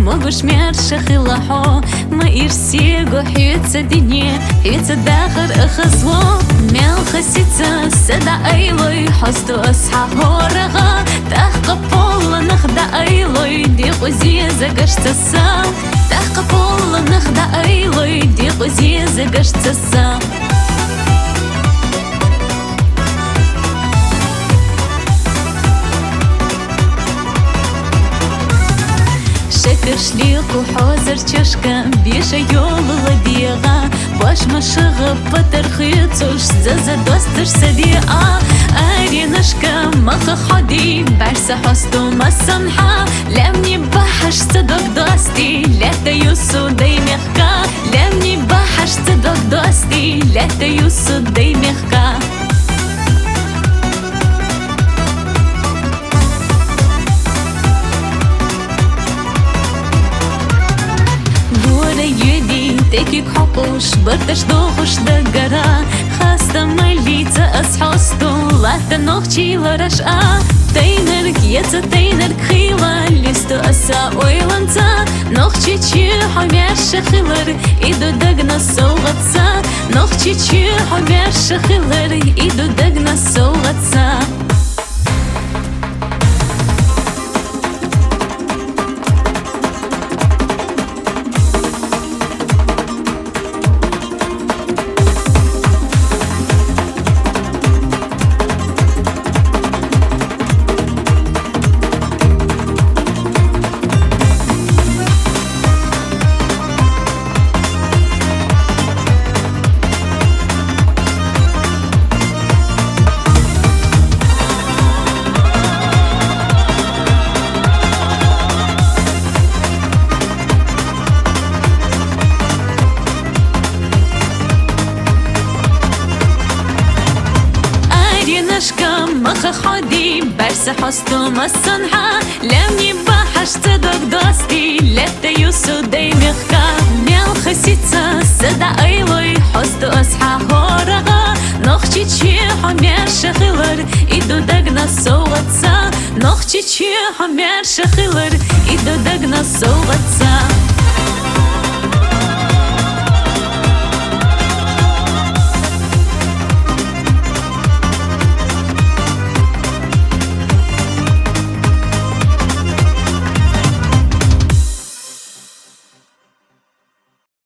могуш мер шахилахо ما إرسيقو حيوتة دنيا حيوتة داخر أخزو ميل خسيتة سدا أيلوي حستو أصحى هورغا تحقى بولا نخدا أيلوي دي قزيزة قشتسا تحقى بولا نخدا أيلوي دي قزيزة قشتسا شكر شليق وحوزر تششكا بيشا يولو لديغا باش ما شغب بترخيطوش زازا دوستر صديقا أري نشكا مخ خدي برس حستو ما سمحا لمني بحش صدق دوستي لا تيوسو دي مخكا لمني بحش صدق دوستي لا تيوسو دي مخكا تكيك حقوش برتش دوخش دقرا خاستا مليتا أصحوستو لا تنوخشي لرشقا تينرك يتا تينرك خيلا لستو أسا ويلانتا نوخشي تشي حميش خيلر إدو دقنا سوغتسا نوخشي تشي حميش خيلر إدو دقنا سوغتسا مخ خدي برس حستو ما صنحا لمني بحش صدق دوستي لا تيوسو دي مخكا ميل خسيتا سدا أيلوي حستو أصحى هورغا نوخشي تشي حمير شخيلر إدو دقنا سوغتسا نوخشي تشي حمير شخيلر إدو دقنا سوغتسا